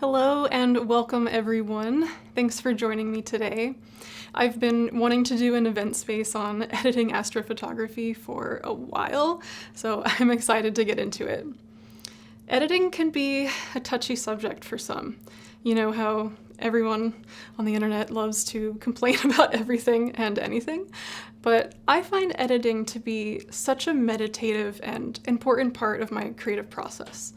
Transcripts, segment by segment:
Hello and welcome everyone. Thanks for joining me today. I've been wanting to do an event space on editing astrophotography for a while, so I'm excited to get into it. Editing can be a touchy subject for some. You know how everyone on the internet loves to complain about everything and anything, but I find editing to be such a meditative and important part of my creative process.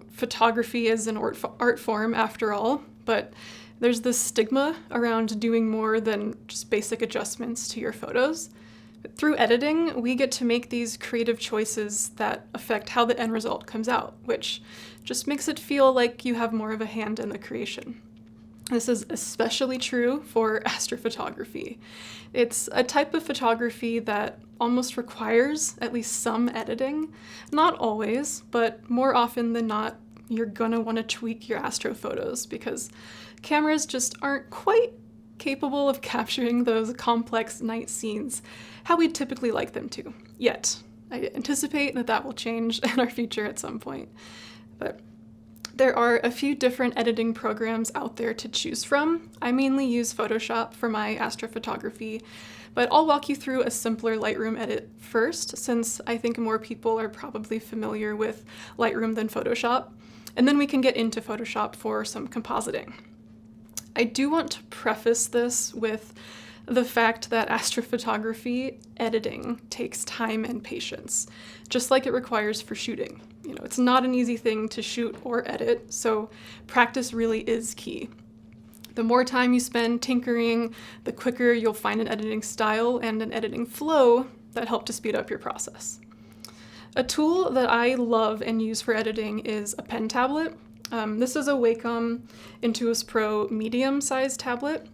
Photography is an art form after all, but there's this stigma around doing more than just basic adjustments to your photos. But through editing, we get to make these creative choices that affect how the end result comes out, which just makes it feel like you have more of a hand in the creation. This is especially true for astrophotography. It's a type of photography that almost requires at least some editing. Not always, but more often than not, you're gonna want to tweak your astro photos because cameras just aren't quite capable of capturing those complex night scenes how we'd typically like them to, yet. I anticipate that will change in our future at some point. But there are a few different editing programs out there to choose from. I mainly use Photoshop for my astrophotography, but I'll walk you through a simpler Lightroom edit first, since I think more people are probably familiar with Lightroom than Photoshop, and then we can get into Photoshop for some compositing. I do want to preface this with the fact that astrophotography editing takes time and patience, just like it requires for shooting. It's not an easy thing to shoot or edit, so practice really is key. The more time you spend tinkering, the quicker you'll find an editing style and an editing flow that help to speed up your process. A tool that I love and use for editing is a pen tablet. This is a Wacom Intuos Pro medium-sized tablet,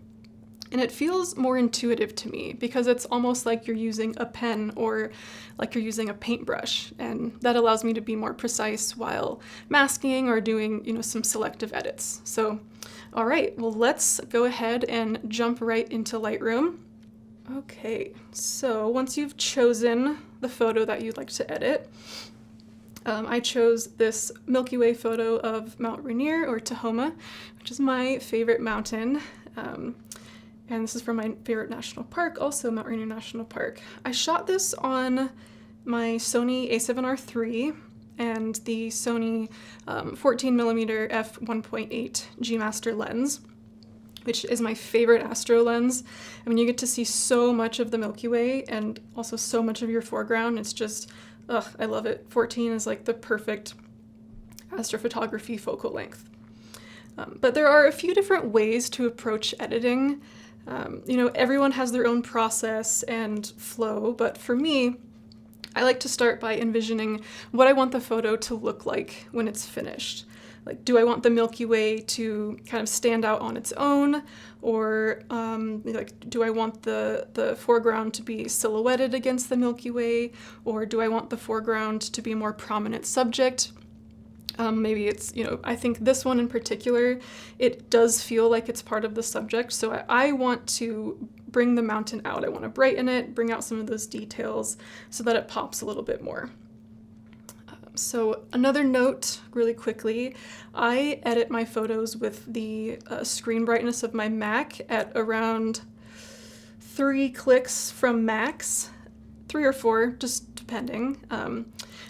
and it feels more intuitive to me because it's almost like you're using a pen or like you're using a paintbrush, and that allows me to be more precise while masking or doing, some selective edits. So, all right, well, let's go ahead and jump right into Lightroom. Okay, so once you've chosen the photo that you'd like to edit, I chose this Milky Way photo of Mount Rainier, or Tahoma, which is my favorite mountain. And this is from my favorite national park, also Mount Rainier National Park. I shot this on my Sony a7R III and the Sony 14mm f1.8 G Master lens, which is my favorite astro lens. I mean, you get to see so much of the Milky Way and also so much of your foreground. It's just, I love it. 14 is like the perfect astrophotography focal length. But there are a few different ways to approach editing. Everyone has their own process and flow, but for me, I like to start by envisioning what I want the photo to look like when it's finished. Like, do I want the Milky Way to kind of stand out on its own, or do I want the foreground to be silhouetted against the Milky Way, or do I want the foreground to be a more prominent subject? Maybe it's, I think this one in particular, it does feel like it's part of the subject, so I want to bring the mountain out. I want to brighten it, bring out some of those details so that it pops a little bit more. So another note really quickly, I edit my photos with the screen brightness of my Mac at around 3 clicks from max, 3 or 4, just depending.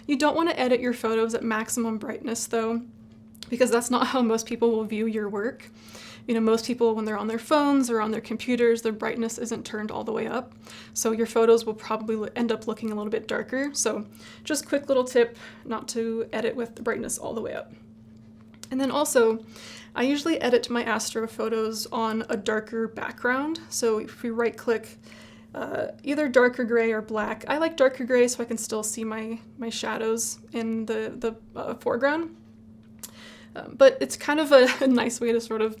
You don't want to edit your photos at maximum brightness though, because that's not how most people will view your work. Most people, when they're on their phones or on their computers, their brightness isn't turned all the way up. So your photos will probably end up looking a little bit darker. So just quick little tip not to edit with the brightness all the way up. And then also, I usually edit my astro photos on a darker background. So if we right click, either darker gray or black. I like darker gray so I can still see my shadows in the foreground. But it's kind of a nice way to sort of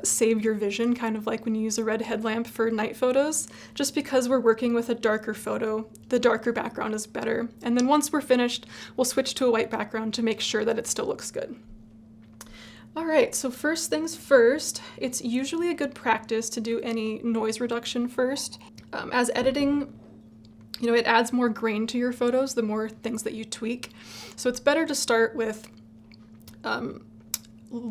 save your vision, kind of like when you use a red headlamp for night photos. Just because we're working with a darker photo, the darker background is better. And then once we're finished, we'll switch to a white background to make sure that it still looks good. All right, so first things first, it's usually a good practice to do any noise reduction first. As editing, it adds more grain to your photos the more things that you tweak. So it's better to start with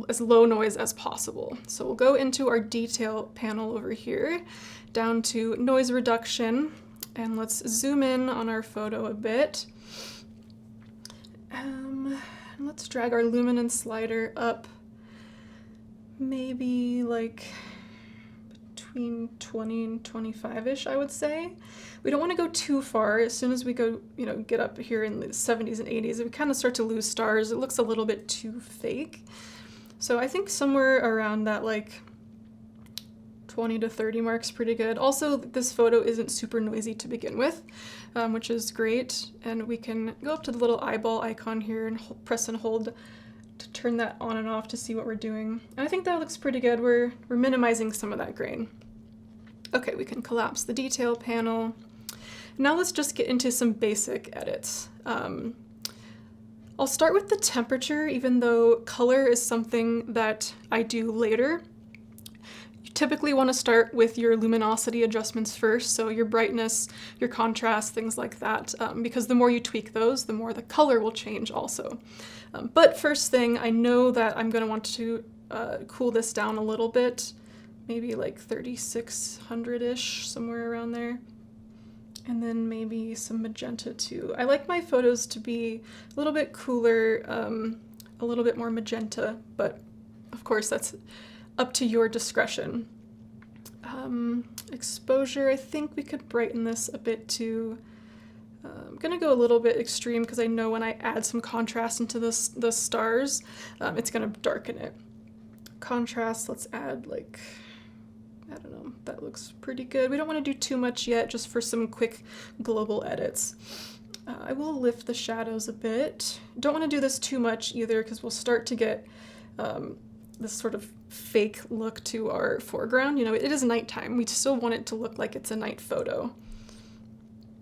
as low noise as possible. So we'll go into our detail panel over here, down to noise reduction, and let's zoom in on our photo a bit. Let's drag our luminance slider up maybe like between 20 and 25-ish, I would say. We don't want to go too far. As soon as we go, get up here in the 70s and 80s, we kind of start to lose stars. It looks a little bit too fake. So I think somewhere around that like 20 to 30 mark's pretty good. Also, this photo isn't super noisy to begin with, which is great. And we can go up to the little eyeball icon here and press and hold to turn that on and off to see what we're doing. And I think that looks pretty good. We're minimizing some of that grain. Okay, we can collapse the detail panel. Now let's just get into some basic edits. I'll start with the temperature, even though color is something that I do later. You typically want to start with your luminosity adjustments first, so your brightness, your contrast, things like that, because the more you tweak those, the more the color will change also. But first thing, I know that I'm going to want to cool this down a little bit, maybe like 3600-ish, somewhere around there. And then maybe some magenta too. I like my photos to be a little bit cooler, a little bit more magenta, but of course that's up to your discretion. Exposure, I think we could brighten this a bit too. I'm gonna go a little bit extreme because I know when I add some contrast into the stars, it's gonna darken it. Contrast, let's add like, I don't know, that looks pretty good. We don't want to do too much yet, just for some quick global edits. I will lift the shadows a bit. Don't want to do this too much either, because we'll start to get this sort of fake look to our foreground. It is nighttime. We still want it to look like it's a night photo.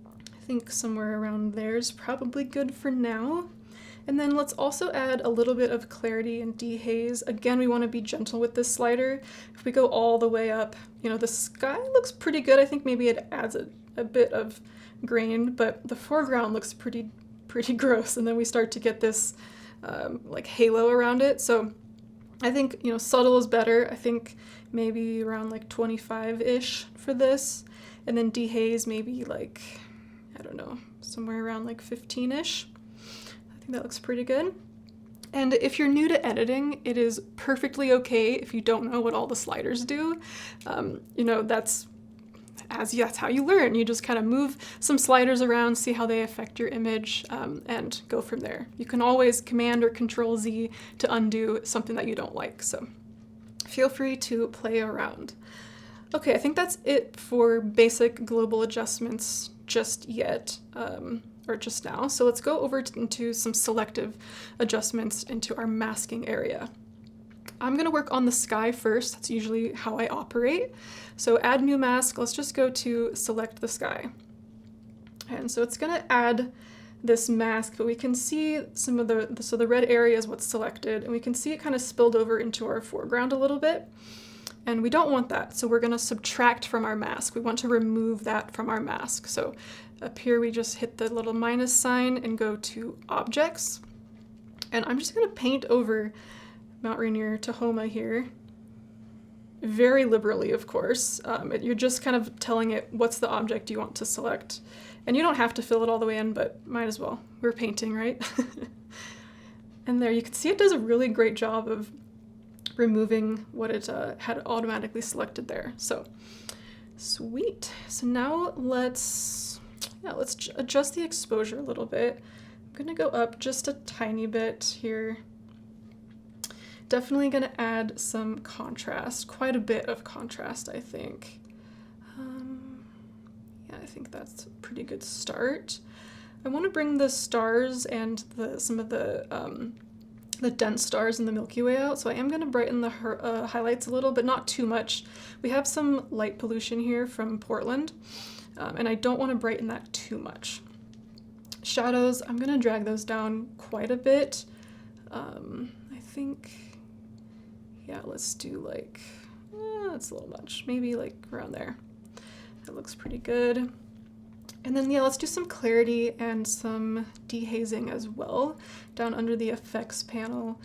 I think somewhere around there is probably good for now. And then let's also add a little bit of clarity and dehaze. Again, we want to be gentle with this slider. If we go all the way up, the sky looks pretty good. I think maybe it adds a bit of grain, but the foreground looks pretty gross. And then we start to get this like halo around it. So I think, subtle is better. I think maybe around like 25-ish for this. And then dehaze maybe like, I don't know, somewhere around like 15-ish. That looks pretty good. And if you're new to editing, it is perfectly okay if you don't know what all the sliders do. That's how you learn. You just kind of move some sliders around, see how they affect your image, and go from there. You can always Command or Control Z to undo something that you don't like, so feel free to play around. Okay, I think that's it for basic global adjustments just yet. Or just now. So let's go over into some selective adjustments into our masking area. I'm going to work on the sky first. That's usually how I operate. So add new mask. Let's just go to select the sky. And so it's going to add this mask, but we can see some of the red area is what's selected, and we can see it kind of spilled over into our foreground a little bit. And we don't want that, so we're going to subtract from our mask. We want to remove that from our mask. So up here we just hit the little minus sign and go to Objects. And I'm just going to paint over Mount Rainier Tahoma here. Very liberally, of course. You're just kind of telling it what's the object you want to select. And you don't have to fill it all the way in, but might as well. We're painting, right? And there you can see it does a really great job of removing what it had automatically selected there. So sweet. So now let's adjust the exposure a little bit. I'm gonna go up just a tiny bit here. Definitely gonna add some contrast, quite a bit of contrast, I think. Yeah, I think that's a pretty good start. I want to bring the stars and some of the dense stars in the Milky Way out, so I am going to brighten the highlights a little, but not too much. We have some light pollution here from Portland, and I don't want to brighten that too much. Shadows, I'm going to drag those down quite a bit. I think, yeah, let's do like, that's a little much, maybe like around there. That looks pretty good. And then, yeah, let's do some clarity and some dehazing as well down under the effects panel.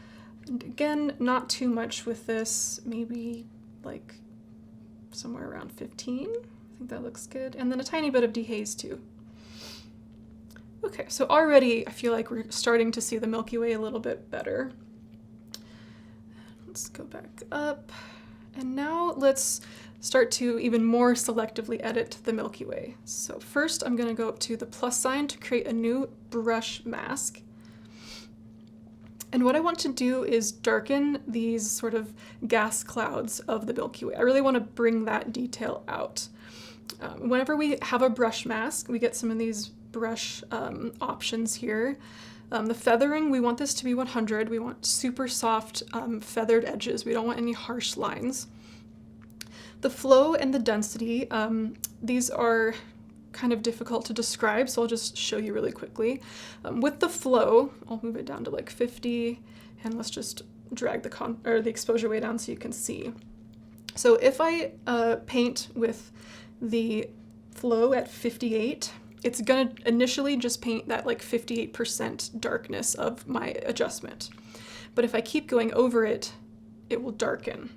And again, not too much with this, maybe like somewhere around 15. I think that looks good. And then a tiny bit of dehaze too. Okay, so already I feel like we're starting to see the Milky Way a little bit better. Let's go back up. And now let's start to even more selectively edit the Milky Way. So first I'm going to go up to the plus sign to create a new brush mask. And what I want to do is darken these sort of gas clouds of the Milky Way. I really want to bring that detail out. Whenever we have a brush mask, we get some of these brush options here. The feathering, we want this to be 100. We want super soft feathered edges. We don't want any harsh lines. The flow and the density, these are kind of difficult to describe, so I'll just show you really quickly. With the flow, I'll move it down to like 50, and let's just drag the exposure way down so you can see. So if I paint with the flow at 58, it's gonna initially just paint that like 58% darkness of my adjustment. But if I keep going over it, it will darken.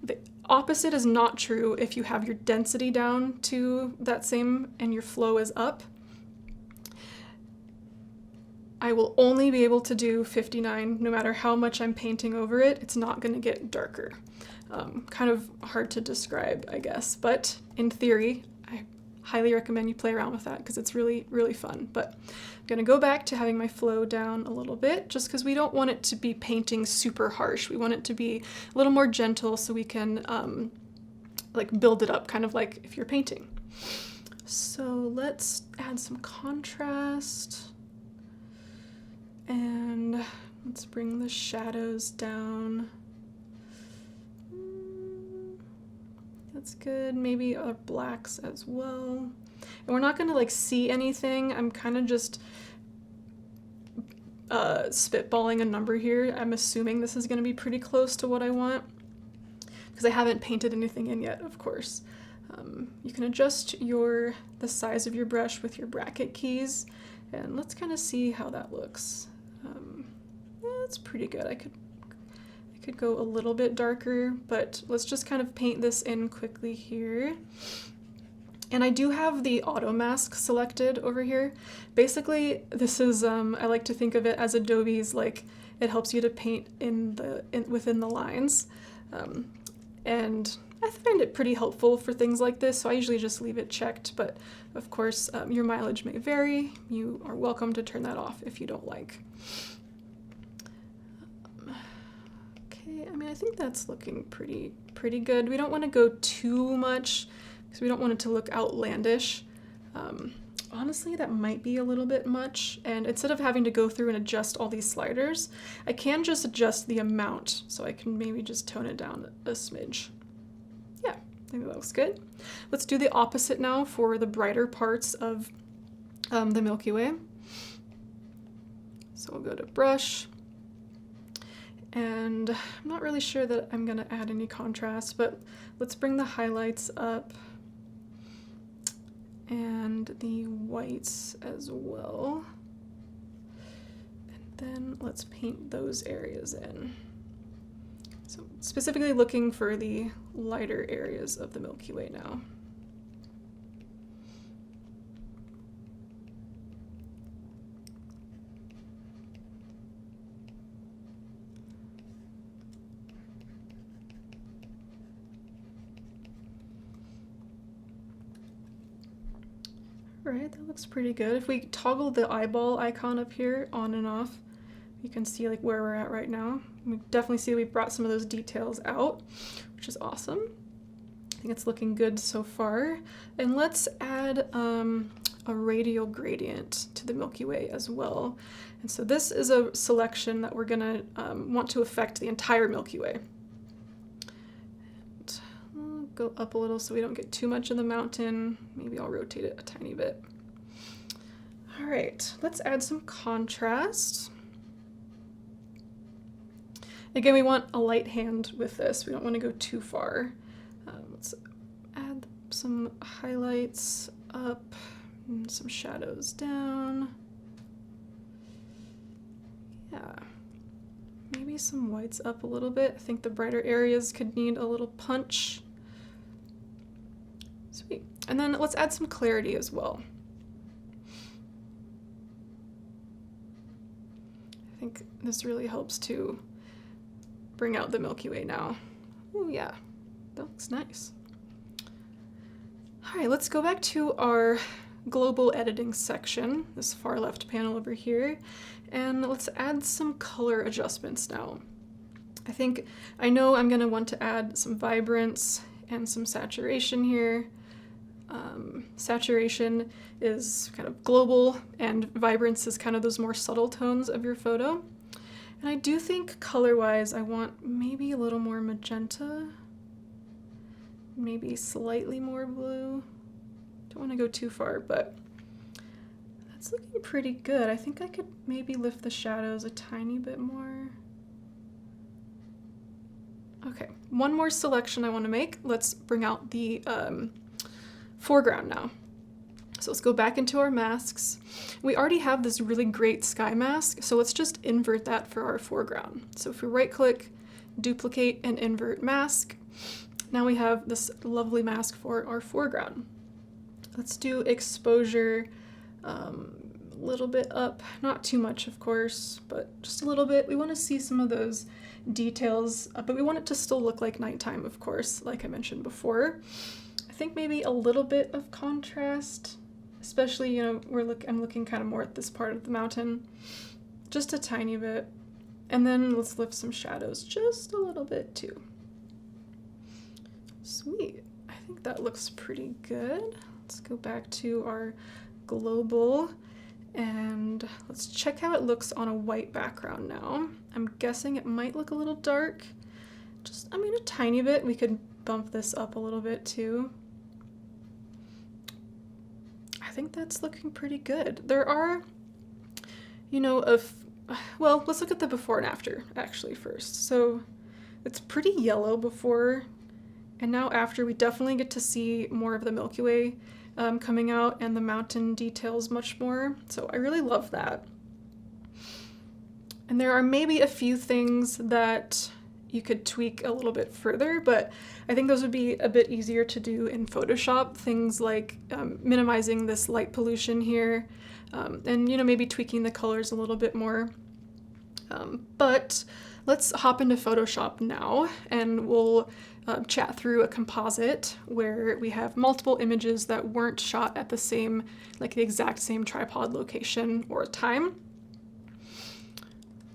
The opposite is not true if you have your density down to that same and your flow is up. I will only be able to do 59 no matter how much I'm painting over it. It's not going to get darker. Kind of hard to describe, I guess, but in theory, I highly recommend you play around with that because it's really, really fun. But I'm going to go back to having my flow down a little bit just because we don't want it to be painting super harsh. We want it to be a little more gentle so we can like build it up, kind of like if you're painting. So let's add some contrast and let's bring the shadows down. That's good. Maybe other blacks as well. And we're not going to like see anything. I'm kind of just spitballing a number here. I'm assuming this is going to be pretty close to what I want because I haven't painted anything in yet, of course. You can adjust the size of your brush with your bracket keys, and let's kind of see how that looks. That's pretty good. I could go a little bit darker, but let's just kind of paint this in quickly here. And I do have the auto mask selected over here. Basically, this is, I like to think of it as Adobe's, like, it helps you to paint within the lines. And I find it pretty helpful for things like this, so I usually just leave it checked, but of course, your mileage may vary. You are welcome to turn that off if you don't like. Okay, I mean, I think that's looking pretty good. We don't want to go too much because we don't want it to look outlandish. Honestly, that might be a little bit much, and instead of having to go through and adjust all these sliders, I can just adjust the amount, so I can maybe just tone it down a smidge. Yeah, I think that looks good. Let's do the opposite now for the brighter parts of the Milky Way. So we'll go to brush, and I'm not really sure that I'm gonna add any contrast, but let's bring the highlights up and the whites as well. And then let's paint those areas in. So specifically looking for the lighter areas of the Milky Way now. Right, that looks pretty good. If we toggle the eyeball icon up here on and off, you can see like where we're at right now. We definitely see we've brought some of those details out, which is awesome. I think it's looking good so far. And let's add a radial gradient to the Milky Way as well. And so this is a selection that we're gonna want to affect the entire Milky Way. Go up a little so we don't get too much of the mountain. Maybe I'll rotate it a tiny bit. All right, let's add some contrast. Again, we want a light hand with this. We don't want to go too far. Let's add some highlights up and some shadows down. Yeah, maybe some whites up a little bit. I think the brighter areas could need a little punch. Sweet. And then let's add some clarity as well. I think this really helps to bring out the Milky Way now. Oh yeah, that looks nice. All right, let's go back to our global editing section, this far left panel over here, and let's add some color adjustments now. I know I'm gonna want to add some vibrance and some saturation here. Saturation is kind of global, and vibrance is kind of those more subtle tones of your photo. And I do think color-wise, I want maybe a little more magenta, maybe slightly more blue. Don't want to go too far, but that's looking pretty good. I think I could maybe lift the shadows a tiny bit more. Okay, one more selection I want to make. Let's bring out the foreground now. So let's go back into our masks. We already have this really great sky mask, so let's just invert that for our foreground. So if we right-click, duplicate, and invert mask, now we have this lovely mask for our foreground. Let's do exposure a little bit up, not too much of course, but just a little bit. We want to see some of those details, but we want it to still look like nighttime, of course, like I mentioned before. I think maybe a little bit of contrast, especially, you know, I'm looking kind of more at this part of the mountain, just a tiny bit. And then let's lift some shadows just a little bit too. Sweet, I think that looks pretty good. Let's go back to our global and let's check how it looks on a white background now. I'm guessing it might look a little dark, a tiny bit. We could bump this up a little bit too. I think that's looking pretty good. There are, well, let's look at the before and after actually first. So it's pretty yellow before, and now after we definitely get to see more of the Milky Way coming out and the mountain details much more. So I really love that. And there are maybe a few things that you could tweak a little bit further, but I think those would be a bit easier to do in Photoshop. Things like minimizing this light pollution here, and maybe tweaking the colors a little bit more. But let's hop into Photoshop now, and we'll chat through a composite where we have multiple images that weren't shot at the exact same tripod location or time.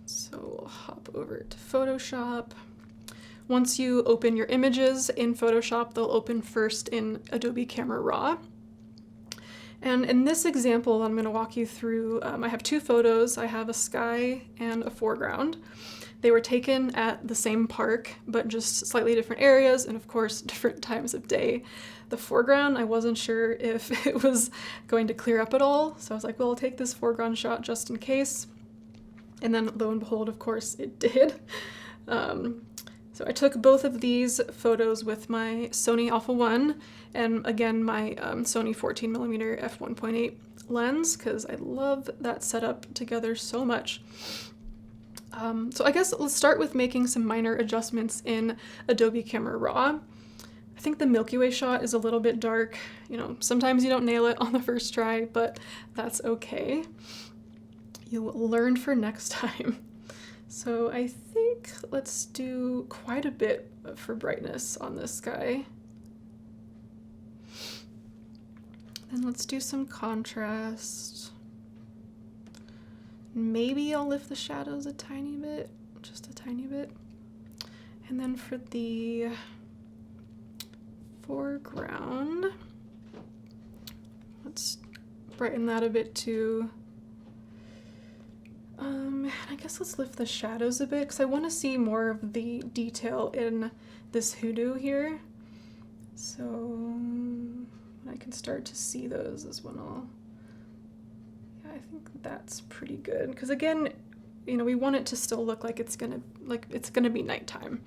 So we'll hop over to Photoshop. Once you open your images in Photoshop, they'll open first in Adobe Camera Raw. And in this example, I'm going to walk you through, I have two photos. I have a sky and a foreground. They were taken at the same park, but just slightly different areas and of course different times of day. The foreground, I wasn't sure if it was going to clear up at all, so I was like, well, I'll take this foreground shot just in case. And then lo and behold, of course, it did. So I took both of these photos with my Sony Alpha 1 and again my Sony 14mm f1.8 lens, because I love that setup together so much. So I guess let's start with making some minor adjustments in Adobe Camera Raw. I think the Milky Way shot is a little bit dark. Sometimes you don't nail it on the first try, but that's okay. You'll learn for next time. So I think let's do quite a bit for brightness on this guy. Then let's do some contrast. Maybe I'll lift the shadows a tiny bit, just a tiny bit. And then for the foreground, let's brighten that a bit too. I guess let's lift the shadows a bit because I want to see more of the detail in this hoodoo here. So I can start to see those as well. Yeah, I think that's pretty good because again, we want it to still look like it's gonna be nighttime.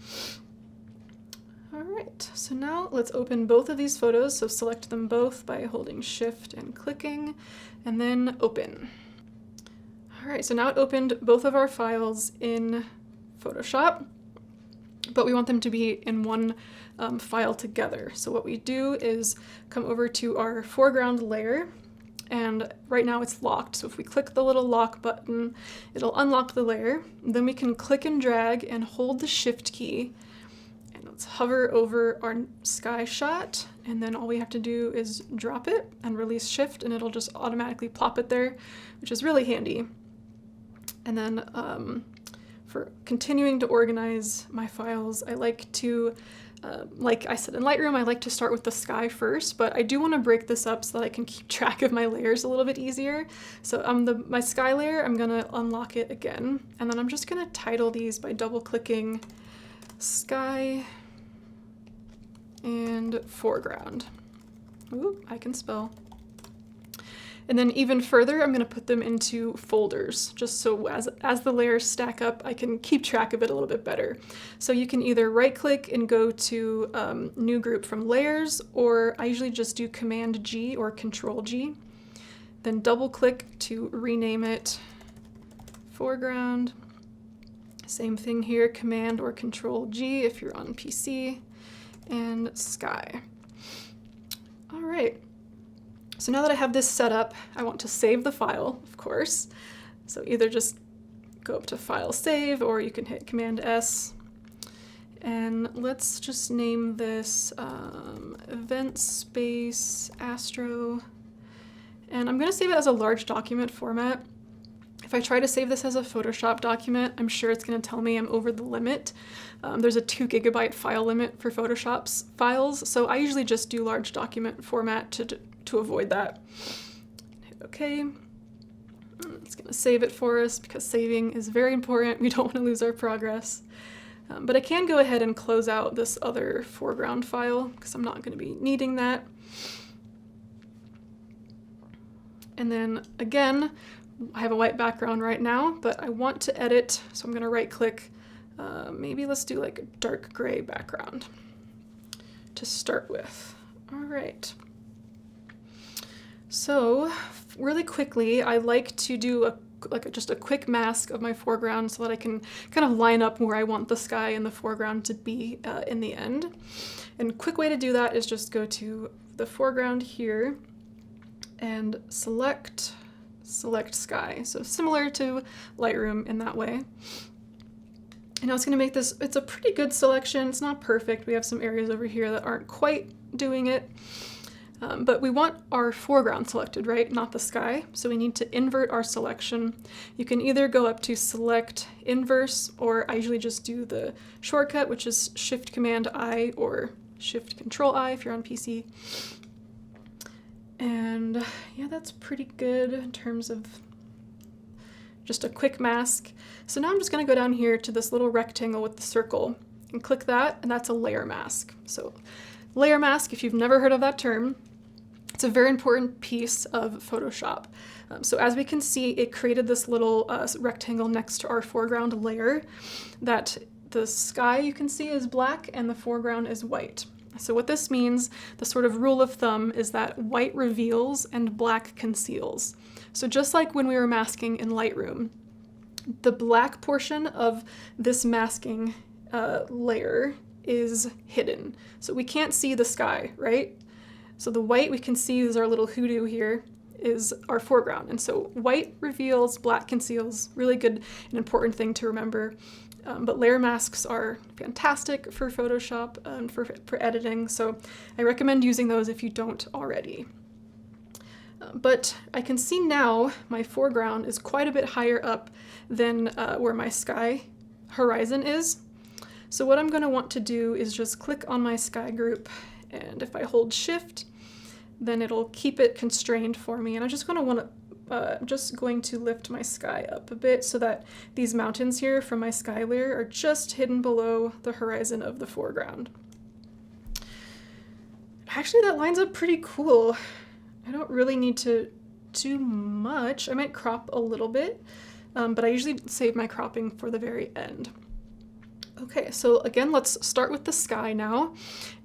All right, so now let's open both of these photos. So select them both by holding Shift and clicking, and then open. All right, so now it opened both of our files in Photoshop, but we want them to be in one file together. So what we do is come over to our foreground layer, and right now it's locked. So if we click the little lock button, it'll unlock the layer. Then we can click and drag and hold the Shift key, and let's hover over our sky shot. And then all we have to do is drop it and release Shift, and it'll just automatically plop it there, which is really handy. And then for continuing to organize my files, I like to, like I said in Lightroom, I like to start with the sky first, but I do want to break this up so that I can keep track of my layers a little bit easier. So my sky layer, I'm going to unlock it again, and then I'm just going to title these by double-clicking Sky and Foreground. Ooh, I can spell. And then even further, I'm going to put them into folders, just so as the layers stack up, I can keep track of it a little bit better. So you can either right-click and go to New Group from Layers, or I usually just do Command G or Control G. Then double-click to rename it Foreground. Same thing here, Command or Control G if you're on PC, and Sky. All right. So now that I have this set up, I want to save the file, of course. So either just go up to File, Save, or you can hit Command S. And let's just name this Event Space Astro. And I'm going to save it as a large document format. If I try to save this as a Photoshop document, I'm sure it's going to tell me I'm over the limit. There's a 2 GB file limit for Photoshop's files, so I usually just do large document format to avoid that. Hit OK. It's going to save it for us because saving is very important. We don't want to lose our progress. But I can go ahead and close out this other foreground file because I'm not going to be needing that. And then again, I have a white background right now, but I want to edit, so I'm going to right-click. Maybe let's do like a dark gray background to start with. All right. So really quickly, I like to do just a quick mask of my foreground so that I can kind of line up where I want the sky and the foreground to be in the end. And a quick way to do that is just go to the foreground here and select sky. So similar to Lightroom in that way. And now it's going to make this, it's a pretty good selection. It's not perfect. We have some areas over here that aren't quite doing it. But we want our foreground selected, right? Not the sky. So we need to invert our selection. You can either go up to Select Inverse, or I usually just do the shortcut, which is Shift Command I or Shift Control I if you're on PC. And yeah, that's pretty good in terms of just a quick mask. So now I'm just going to go down here to this little rectangle with the circle and click that, and that's a layer mask. So layer mask, if you've never heard of that term, it's a very important piece of Photoshop. So as we can see, it created this little rectangle next to our foreground layer that the sky you can see is black and the foreground is white. So what this means, the sort of rule of thumb, is that white reveals and black conceals. So just like when we were masking in Lightroom, the black portion of this masking layer is hidden. So we can't see the sky, right? So the white we can see is our little hoodoo here, is our foreground. And so white reveals, black conceals, really good and important thing to remember. But layer masks are fantastic for Photoshop and for editing, so I recommend using those if you don't already. But I can see now my foreground is quite a bit higher up than where my sky horizon is. So what I'm going to want to do is just click on my sky group, and if I hold Shift, then it'll keep it constrained for me. And I'm just going to lift my sky up a bit so that these mountains here from my sky layer are just hidden below the horizon of the foreground. Actually, that lines up pretty cool. I don't really need to do much. I might crop a little bit, but I usually save my cropping for the very end. Okay, so again, let's start with the sky now.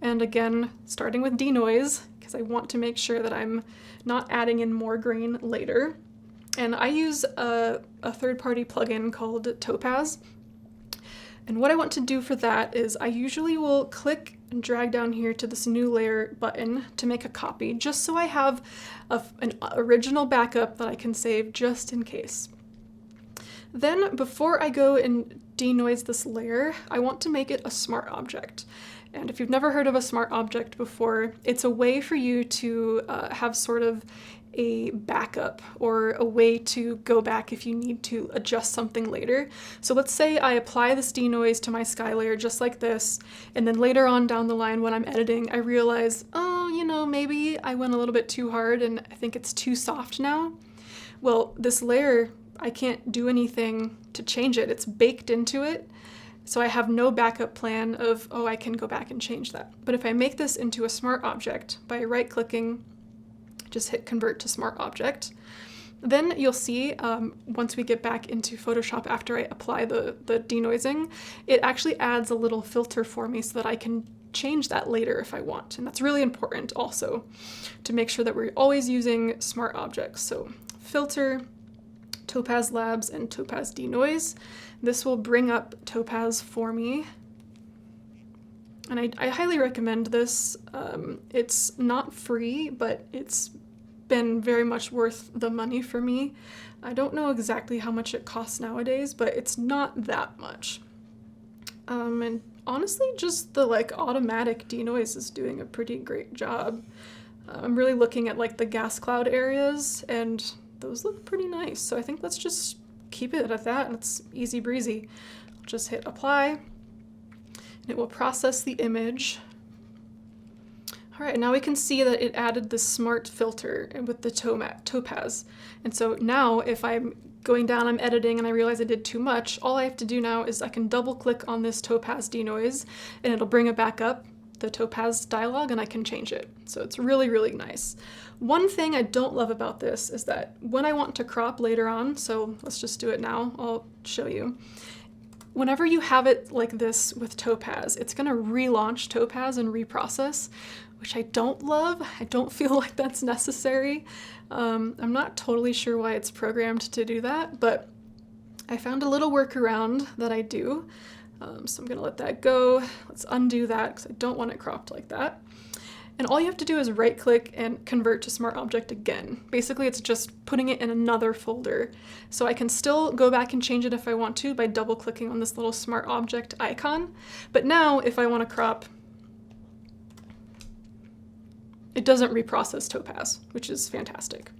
And again, starting with denoise, because I want to make sure that I'm not adding in more grain later. And I use a third-party plugin called Topaz. And what I want to do for that is I usually will click and drag down here to this new layer button to make a copy, just so I have an original backup that I can save just in case. Then before I go and denoise this layer, I want to make it a smart object. And if you've never heard of a smart object before, it's a way for you to have sort of a backup or a way to go back if you need to adjust something later. So let's say I apply this denoise to my sky layer just like this, and then later on down the line when I'm editing, I realize, oh, you know, maybe I went a little bit too hard and I think it's too soft now. Well, this layer, I can't do anything to change it. It's baked into it. So I have no backup plan of, oh, I can go back and change that. But if I make this into a smart object by right-clicking, just hit convert to smart object, then you'll see once we get back into Photoshop after I apply the denoising, it actually adds a little filter for me so that I can change that later if I want. And that's really important also to make sure that we're always using smart objects. So filter, Topaz Labs, and Topaz Denoise. This will bring up Topaz for me. And I highly recommend this. It's not free, but it's been very much worth the money for me. I don't know exactly how much it costs nowadays, but it's not that much. And honestly, just the automatic denoise is doing a pretty great job. I'm really looking at the gas cloud areas, and those look pretty nice. So I think let's just keep it at that, and it's easy breezy. I'll just hit apply, and it will process the image. All right, now we can see that it added the smart filter with the Topaz. And so now if I'm going down, I'm editing, and I realize I did too much, all I have to do now is I can double click on this Topaz denoise, and it'll bring it back up, the Topaz dialog, and I can change it. So it's really, really nice. One thing I don't love about this is that when I want to crop later on, so let's just do it now, I'll show you. Whenever you have it like this with Topaz, it's gonna relaunch Topaz and reprocess, which I don't love. I don't feel like that's necessary. I'm not totally sure why it's programmed to do that, but I found a little workaround that I do. So I'm gonna let that go. Let's undo that because I don't want it cropped like that. And all you have to do is right click and convert to smart object again. Basically, it's just putting it in another folder. So I can still go back and change it if I want to by double clicking on this little smart object icon. But now if I want to crop, it doesn't reprocess Topaz, which is fantastic.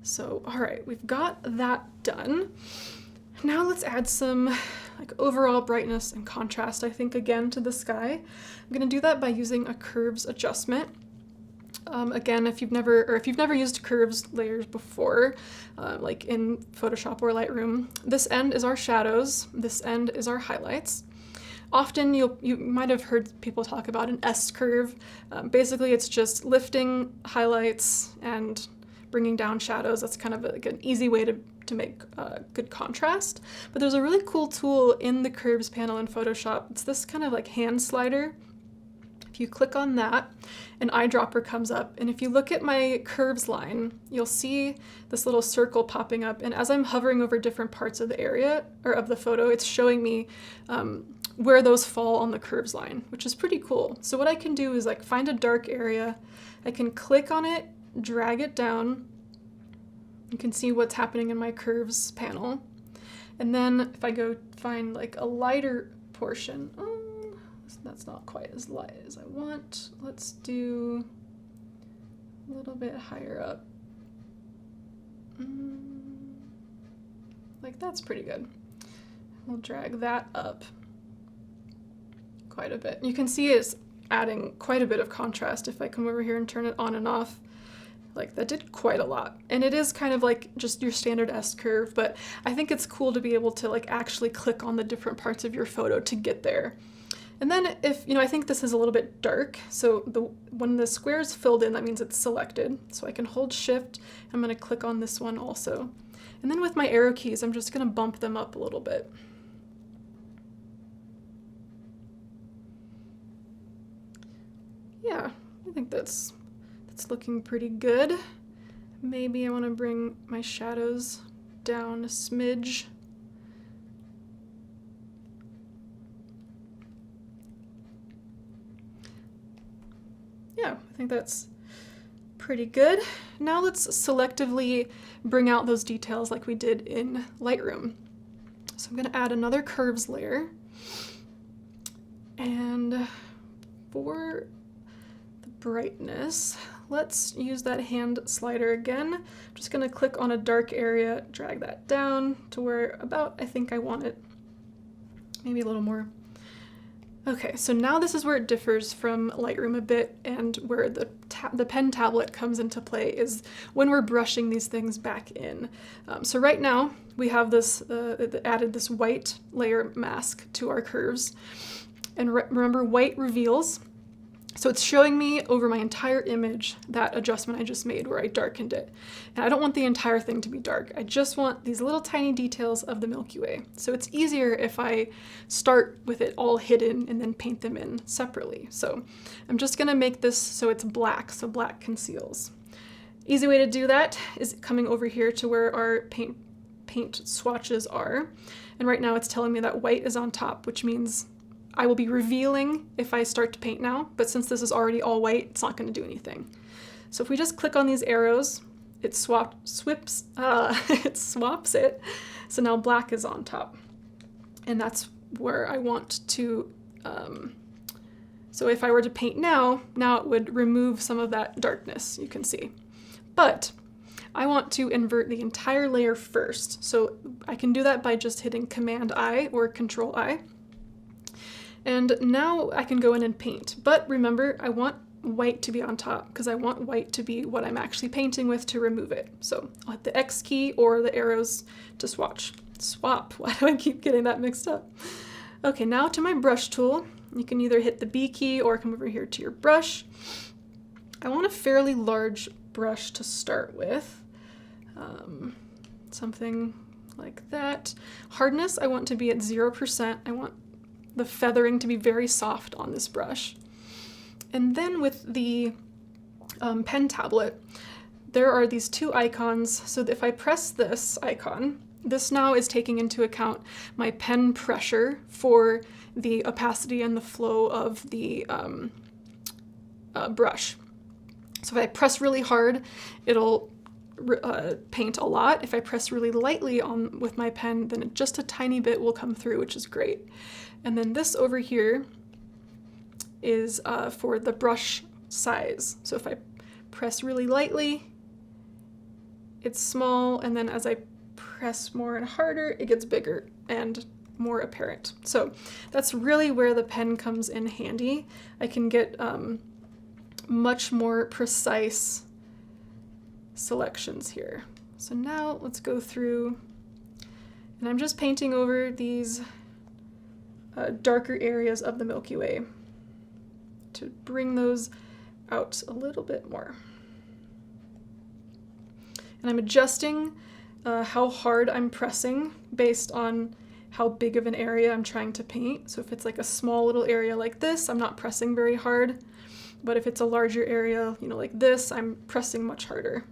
So, all right, we've got that done. Now let's add some overall brightness and contrast, I think, again to the sky. I'm gonna do that by using a curves adjustment. Again, if you've never used curves layers before, like in Photoshop or Lightroom, this end is our shadows, this end is our highlights. Often you might have heard people talk about an S curve. Basically, it's just lifting highlights and bringing down shadows. That's kind of an easy way to make good contrast. But there's a really cool tool in the curves panel in Photoshop. It's this kind of hand slider. If you click on that, an eyedropper comes up, and if you look at my curves line, you'll see this little circle popping up, and as I'm hovering over different parts of the area, or of the photo, it's showing me where those fall on the curves line, which is pretty cool. So what I can do is find a dark area, I can click on it, drag it down, you can see what's happening in my curves panel, and then if I go find a lighter portion, that's not quite as light as I want. Let's do a little bit higher up. That's pretty good. We'll drag that up quite a bit. You can see it's adding quite a bit of contrast if I come over here and turn it on and off. That did quite a lot. And it is kind of just your standard S curve, but I think it's cool to be able to actually click on the different parts of your photo to get there. And then if, I think this is a little bit dark, so when the square is filled in, that means it's selected. So I can hold Shift, I'm gonna click on this one also. And then with my arrow keys, I'm just gonna bump them up a little bit. Yeah, I think that's looking pretty good. Maybe I wanna bring my shadows down a smidge. think that's pretty good. Now let's selectively bring out those details like we did in Lightroom. So I'm going to add another curves layer. And for the brightness, let's use that hand slider again. I'm just going to click on a dark area, drag that down to where about I think I want it. Maybe a little more. Okay, so now this is where it differs from Lightroom a bit, and where the pen tablet comes into play is when we're brushing these things back in. So right now we have this added this white layer mask to our curves, and remember, white reveals. So it's showing me over my entire image that adjustment I just made where I darkened it. And I don't want the entire thing to be dark. I just want these little tiny details of the Milky Way. So it's easier if I start with it all hidden and then paint them in separately. So I'm just gonna make this so it's black, so black conceals. Easy way to do that is coming over here to where our paint swatches are. And right now it's telling me that white is on top, which means I will be revealing if I start to paint now, but since this is already all white, it's not going to do anything. So if we just click on these arrows, it swaps it. So now black is on top. And that's where I want to, so if I were to paint now it would remove some of that darkness, you can see. But I want to invert the entire layer first. So I can do that by just hitting Command-I or Control-I. And now I can go in and paint. But remember, I want white to be on top because I want white to be what I'm actually painting with to remove it. So I'll hit the X key or the arrows to swap. Why do I keep getting that mixed up? Okay, now to my brush tool. You can either hit the B key or come over here to your brush. I want a fairly large brush to start with. Something like that. Hardness, I want to be at 0%. I want the feathering to be very soft on this brush. And then with the pen tablet, there are these two icons. So if I press this icon, this now is taking into account my pen pressure for the opacity and the flow of the brush. So if I press really hard, it'll paint a lot. If I press really lightly with my pen, then just a tiny bit will come through, which is great. And then this over here is for the brush size. So if I press really lightly, it's small, and then as I press more and harder, it gets bigger and more apparent. So that's really where the pen comes in handy. I can get much more precise selections here. So now let's go through, and I'm just painting over these darker areas of the Milky Way to bring those out a little bit more. And I'm adjusting how hard I'm pressing based on how big of an area I'm trying to paint. So if it's like a small little area like this, I'm not pressing very hard. But if it's a larger area, like this, I'm pressing much harder.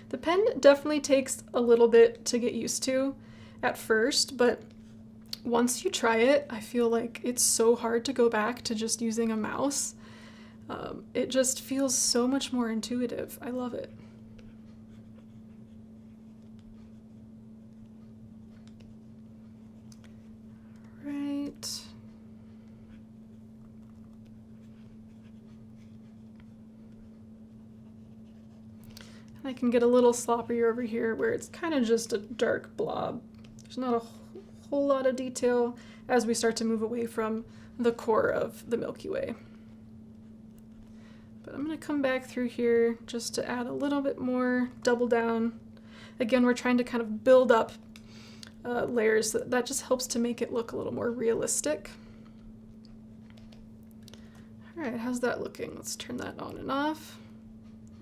The pen definitely takes a little bit to get used to at first, but once you try it, I feel like it's so hard to go back to just using a mouse. It just feels so much more intuitive. I love it. Right. And I can get a little sloppier over here where it's kind of just a dark blob. There's not a whole lot of detail as we start to move away from the core of the Milky Way. But I'm going to come back through here just to add a little bit more, double down. Again, we're trying to kind of build up layers. That just helps to make it look a little more realistic. All right, how's that looking? Let's turn that on and off.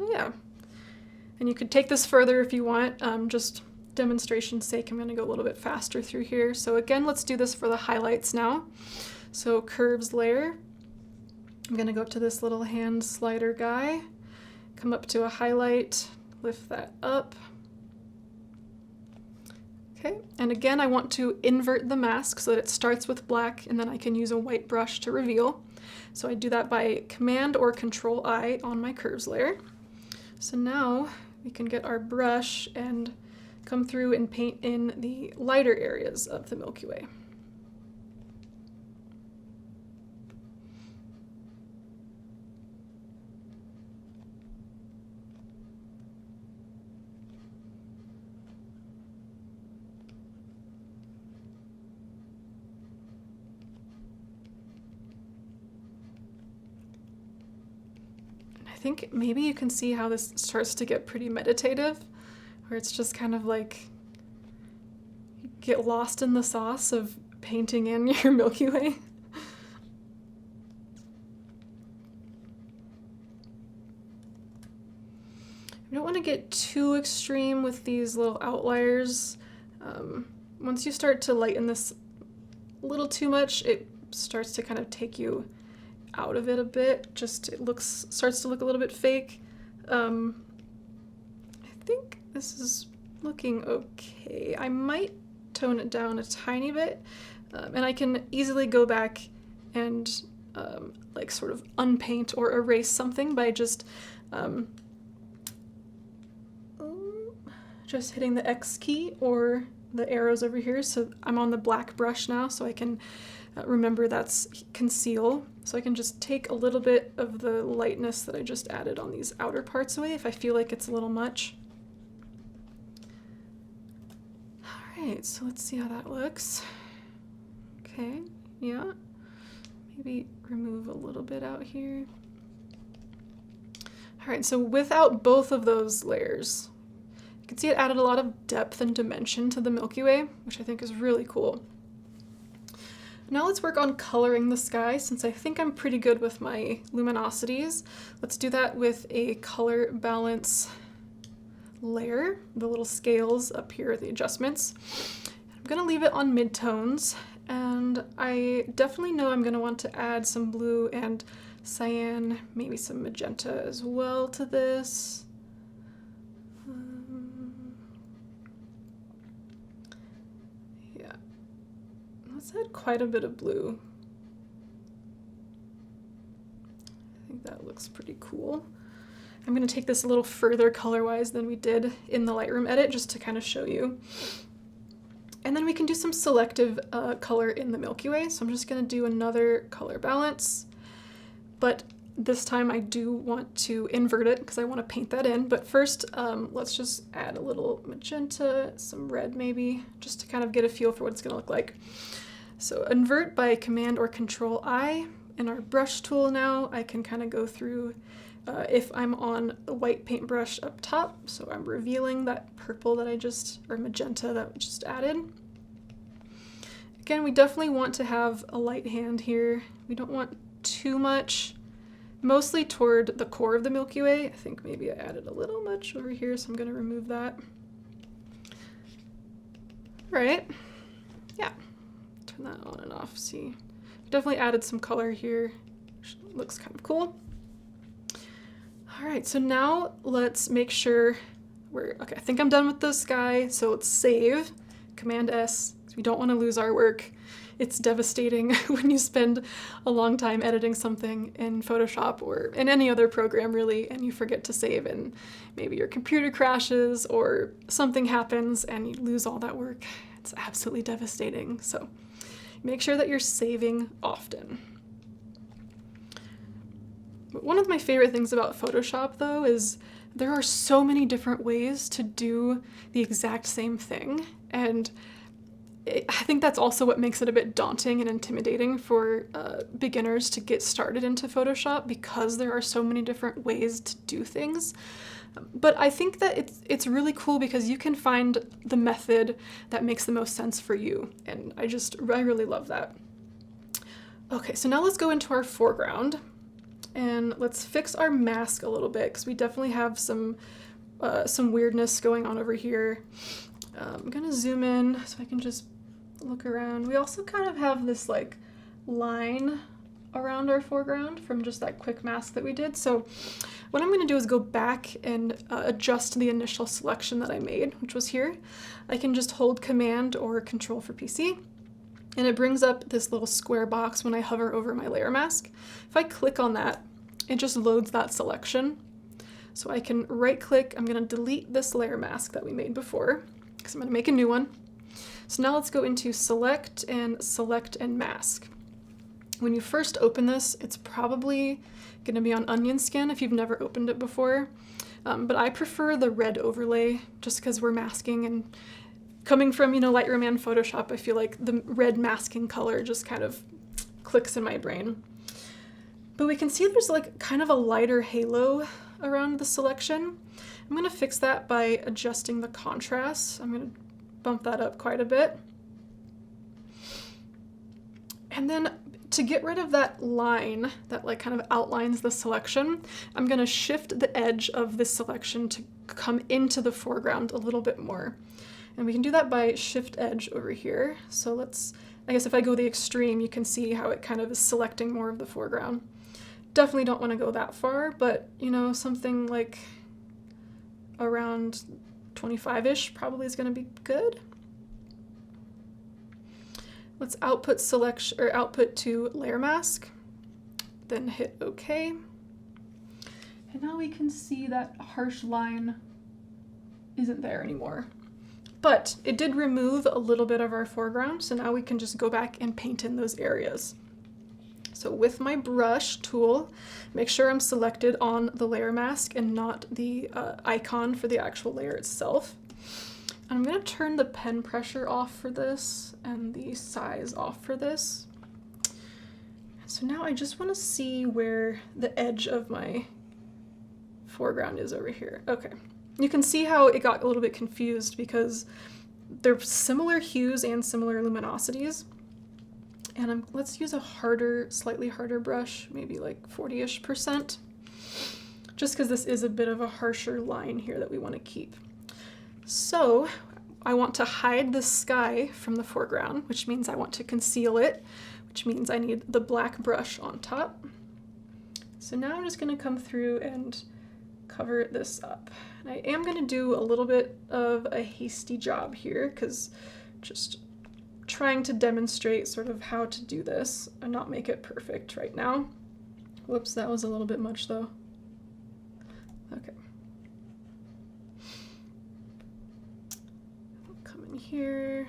Oh, yeah. And you could take this further if you want. Just demonstration's sake, I'm going to go a little bit faster through here. So again, let's do this for the highlights now. So curves layer. I'm going to go up to this little hand slider guy, come up to a highlight, lift that up. Okay, and again, I want to invert the mask so that it starts with black and then I can use a white brush to reveal. So I do that by Command or Control I on my curves layer. So now we can get our brush and come through and paint in the lighter areas of the Milky Way. I think maybe you can see how this starts to get pretty meditative, where it's just kind of like you get lost in the sauce of painting in your Milky Way. You don't want to get too extreme with these little outliers. Once you start to lighten this a little too much, it starts to kind of take you out of it a bit. Just starts to look a little bit fake. I think this is looking okay. I might tone it down a tiny bit, and I can easily go back and like sort of unpaint or erase something by just hitting the X key or the arrows over here. So I'm on the black brush now, so I can remember that's conceal. So I can just take a little bit of the lightness that I just added on these outer parts away if I feel like it's a little much. All right, so let's see how that looks. Okay, yeah. Maybe remove a little bit out here. All right, so without both of those layers, you can see it added a lot of depth and dimension to the Milky Way, which I think is really cool. Now let's work on coloring the sky, since I think I'm pretty good with my luminosities. Let's do that with a color balance layer, the little scales up here, the adjustments. I'm gonna leave it on midtones, and I definitely know I'm gonna want to add some blue and cyan, maybe some magenta as well to this. Let's add quite a bit of blue. I think that looks pretty cool. I'm going to take this a little further color-wise than we did in the Lightroom edit, just to kind of show you. And then we can do some selective color in the Milky Way. So I'm just going to do another color balance, but this time I do want to invert it because I want to paint that in. But first, let's just add a little magenta, some red maybe, just to kind of get a feel for what it's going to look like. So invert by Command or Control I. In our brush tool now, I can kind of go through if I'm on the white paintbrush up top, so I'm revealing that purple that or magenta that we just added. Again, we definitely want to have a light hand here. We don't want too much, mostly toward the core of the Milky Way. I think maybe I added a little much over here, so I'm going to remove that. All right, yeah. Turn that on and off. See, definitely added some color here, which looks kind of cool. All right, so now let's make sure okay, I think I'm done with the sky, so let's save, Command S, because we don't want to lose our work. It's devastating when you spend a long time editing something in Photoshop or in any other program really, and you forget to save, and maybe your computer crashes or something happens and you lose all that work. It's absolutely devastating. So make sure that you're saving often. One of my favorite things about Photoshop, though, is there are so many different ways to do the exact same thing, and I think that's also what makes it a bit daunting and intimidating for beginners to get started into Photoshop, because there are so many different ways to do things. But I think that it's really cool because you can find the method that makes the most sense for you, and I really love that. Okay, so now let's go into our foreground, and let's fix our mask a little bit, because we definitely have some weirdness going on over here. I'm gonna zoom in so I can just look around. We also kind of have this like line around our foreground from just that quick mask that we did. So what I'm gonna do is go back and adjust the initial selection that I made, which was here. I can just hold Command or Control for PC, And it brings up this little square box when I hover over my layer mask. If I click on that, it just loads that selection. So I can right click, I'm gonna delete this layer mask that we made before, because I'm gonna make a new one. So now let's go into select and mask. When you first open this, it's probably gonna be on onion skin if you've never opened it before. But I prefer the red overlay just because we're masking, and coming from, Lightroom and Photoshop, I feel like the red masking color just kind of clicks in my brain. But we can see there's like kind of a lighter halo around the selection. I'm gonna fix that by adjusting the contrast. I'm gonna bump that up quite a bit. And then to get rid of that line that like kind of outlines the selection, I'm gonna shift the edge of this selection to come into the foreground a little bit more. And we can do that by shift edge over here. So I guess if I go the extreme, you can see how it kind of is selecting more of the foreground. Definitely don't want to go that far, but something like around 25-ish probably is going to be good. Let's output selection or output to layer mask, then hit OK. And now we can see that harsh line isn't there anymore. But it did remove a little bit of our foreground, so now we can just go back and paint in those areas. So with my brush tool, make sure I'm selected on the layer mask and not the icon for the actual layer itself. I'm going to turn the pen pressure off for this and the size off for this. So now I just want to see where the edge of my foreground is over here. Okay. You can see how it got a little bit confused because they're similar hues and similar luminosities. And let's use a slightly harder brush, maybe like 40-ish%, just because this is a bit of a harsher line here that we want to keep. So I want to hide the sky from the foreground, which means I want to conceal it, which means I need the black brush on top. So now I'm just going to come through and cover this up. And I am going to do a little bit of a hasty job here because just trying to demonstrate sort of how to do this and not make it perfect right now. Whoops, that was a little bit much though. Okay. Come in here.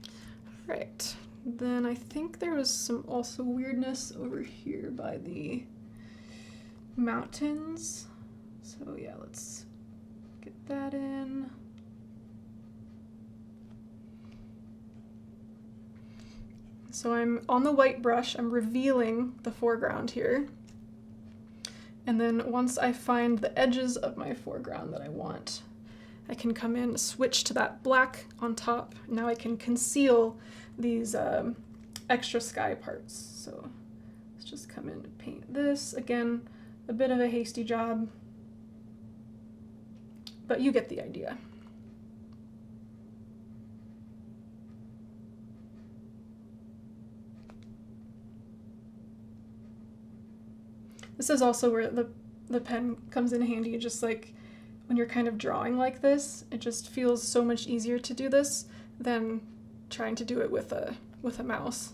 All right. Then I think there was some also weirdness over here by the mountains. So yeah, let's get that in. So I'm on the white brush, I'm revealing the foreground here. And then once I find the edges of my foreground that I want, I can come in, switch to that black on top. Now I can conceal these extra sky parts. So let's just come in and paint this. Again, a bit of a hasty job, but you get the idea. This is also where the pen comes in handy, just like when you're kind of drawing like this, it just feels so much easier to do this than trying to do it with a mouse.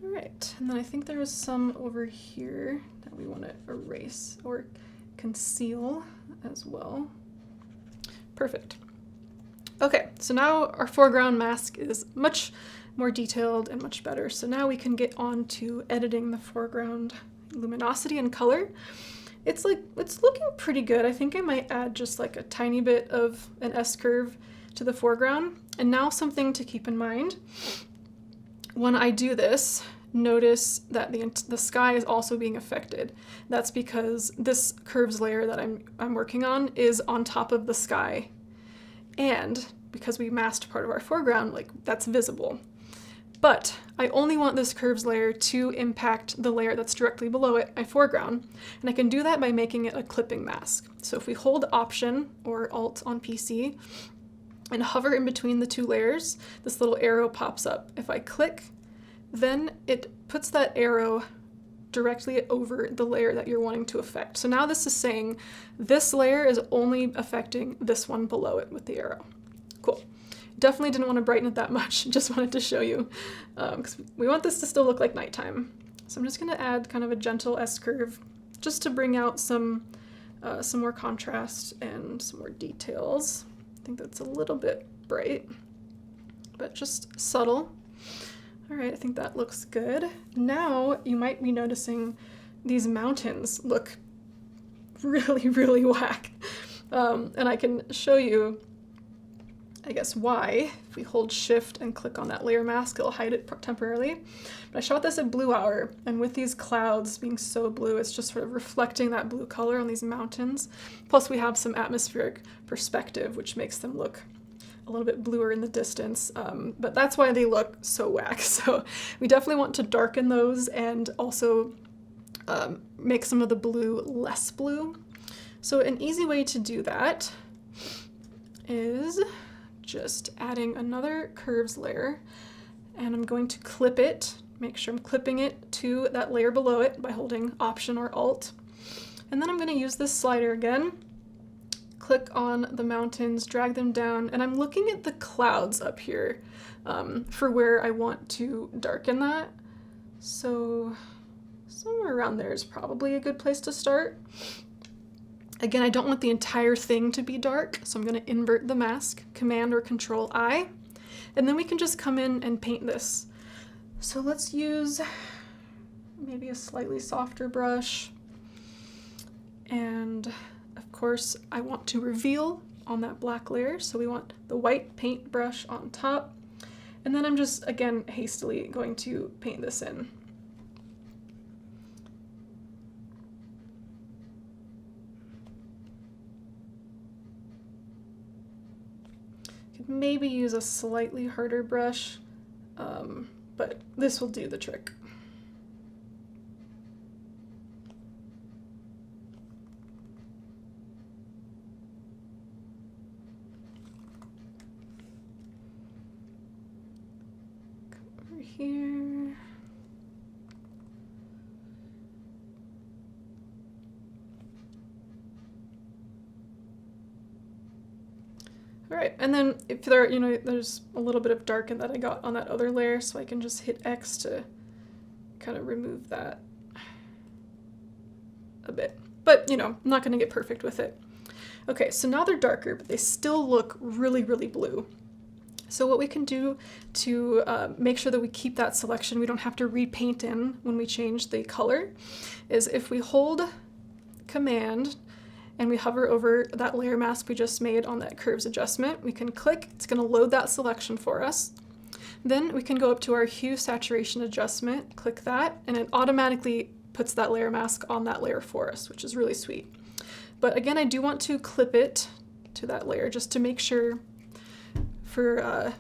All right, and then I think there was some over here that we want to erase or conceal as well. Perfect. Okay, so now our foreground mask is much more detailed and much better. So now we can get on to editing the foreground luminosity and color. It's looking pretty good. I think I might add just like a tiny bit of an S-curve to the foreground. And now something to keep in mind. When I do this, notice that the sky is also being affected. That's because this curves layer that I'm working on is on top of the sky. And because we masked part of our foreground, like that's visible. But I only want this curves layer to impact the layer that's directly below it, my foreground, and I can do that by making it a clipping mask. So if we hold Option or Alt on PC and hover in between the two layers, this little arrow pops up. If I click, then it puts that arrow directly over the layer that you're wanting to affect. So now this is saying this layer is only affecting this one below it with the arrow. Cool. Definitely didn't want to brighten it that much, just wanted to show you, because we want this to still look like nighttime. So I'm just going to add kind of a gentle S-curve just to bring out some more contrast and some more details. I think that's a little bit bright, but just subtle. All right, I think that looks good. Now you might be noticing these mountains look really, really whack. And I can show you, I guess, why. If we hold Shift and click on that layer mask, it'll hide it temporarily. But I shot this at blue hour, and with these clouds being so blue, it's just sort of reflecting that blue color on these mountains. Plus we have some atmospheric perspective, which makes them look a little bit bluer in the distance, but that's why they look so whack. So we definitely want to darken those and also make some of the blue less blue. So an easy way to do that is just adding another curves layer, and I'm going to clip it, make sure I'm clipping it to that layer below it by holding Option or Alt. And then I'm going to use this slider again, click on the mountains, drag them down, and I'm looking at the clouds up here for where I want to darken that. So somewhere around there is probably a good place to start. Again, I don't want the entire thing to be dark, so I'm going to invert the mask, Command or Control I, and then we can just come in and paint this. So let's use maybe a slightly softer brush, and of course I want to reveal on that black layer, so we want the white paint brush on top, and then I'm just, again, hastily going to paint this in. Could maybe use a slightly harder brush, but this will do the trick. Here. All right, and then if there, there's a little bit of darken that I got on that other layer, so I can just hit X to kind of remove that a bit. But, I'm not going to get perfect with it. Okay, so now they're darker, but they still look really, really blue. So what we can do to make sure that we keep that selection, we don't have to repaint in when we change the color, is if we hold Command and we hover over that layer mask we just made on that curves adjustment, we can click, it's going to load that selection for us. Then we can go up to our hue saturation adjustment, click that, and it automatically puts that layer mask on that layer for us, which is really sweet. But again, I do want to clip it to that layer just to make sure, for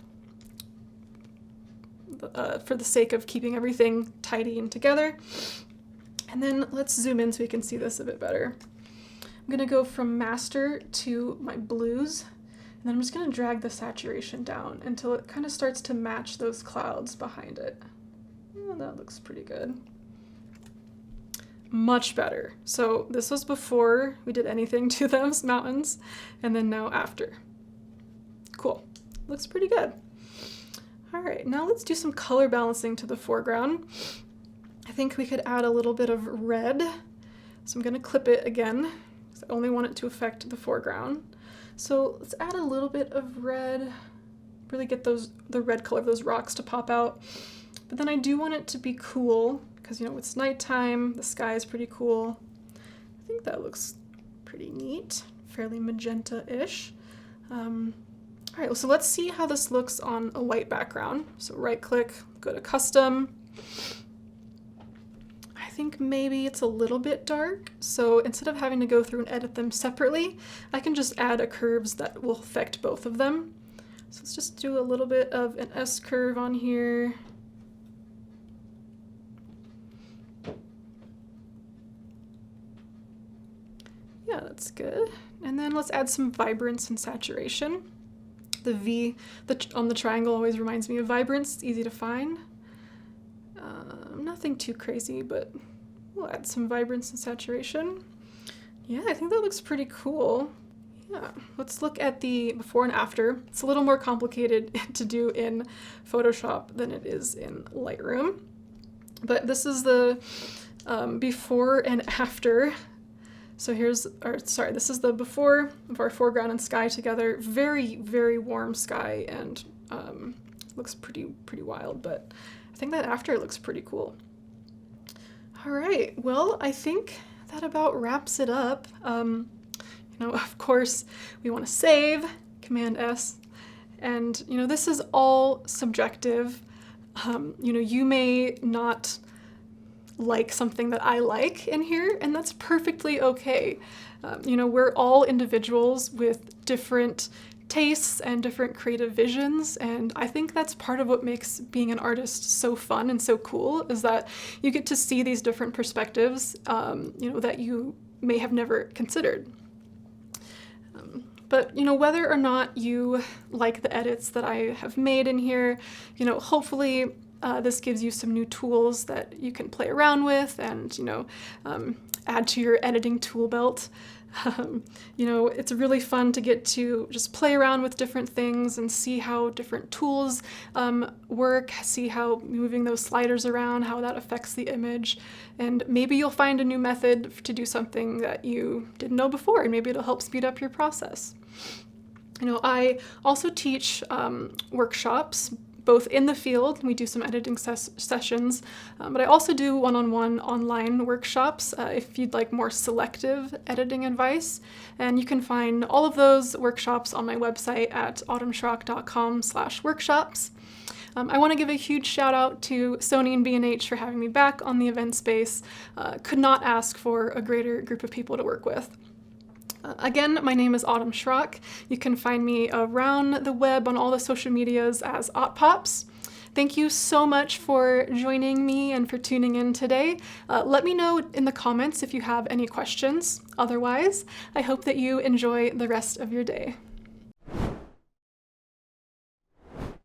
the sake of keeping everything tidy and together. And then let's zoom in so we can see this a bit better. I'm going to go from master to my blues, and then I'm just going to drag the saturation down until it kind of starts to match those clouds behind it. Oh, that looks pretty good. Much better. So this was before we did anything to those mountains, and then now after. Cool. Looks pretty good. All right, now let's do some color balancing to the foreground. I think we could add a little bit of red. So I'm going to clip it again, because I only want it to affect the foreground. So let's add a little bit of red, really get the red color of those rocks to pop out. But then I do want it to be cool, because it's nighttime, the sky is pretty cool. I think that looks pretty neat, fairly magenta-ish. All right, so let's see how this looks on a white background. So right click, go to custom. I think maybe it's a little bit dark. So instead of having to go through and edit them separately, I can just add a curves that will affect both of them. So let's just do a little bit of an S curve on here. Yeah, that's good. And then let's add some vibrance and saturation. The V on the triangle always reminds me of vibrance. It's easy to find. Nothing too crazy, but We'll add some vibrance and saturation. Yeah, I think that looks pretty cool. Yeah, let's look at the before and after. It's a little more complicated to do in Photoshop than it is in Lightroom. But this is the before and after. So this is the before of our foreground and sky together. Very, very warm sky, and looks pretty wild, but I think that after looks pretty cool. All right, well, I think that about wraps it up. Of course, we want to save, Command S, and this is all subjective. You may not like something that I like in here, and that's perfectly okay. We're all individuals with different tastes and different creative visions, and I think that's part of what makes being an artist so fun and so cool, is that you get to see these different perspectives, that you may have never considered. But whether or not you like the edits that I have made in here, hopefully this gives you some new tools that you can play around with and add to your editing tool belt. It's really fun to get to just play around with different things and see how different tools work, see how moving those sliders around, how that affects the image, and maybe you'll find a new method to do something that you didn't know before, and maybe it'll help speed up your process. I also teach workshops, both in the field, we do some editing sessions, but I also do one-on-one online workshops if you'd like more selective editing advice. And you can find all of those workshops on my website at autumnschrock.com/workshops. I want to give a huge shout out to Sony and B&H for having me back on the event space. Could not ask for a greater group of people to work with. Again, my name is Autumn Schrock. You can find me around the web on all the social medias as Pops. Thank you so much for joining me and for tuning in today. Let me know in the comments if you have any questions. Otherwise, I hope that you enjoy the rest of your day.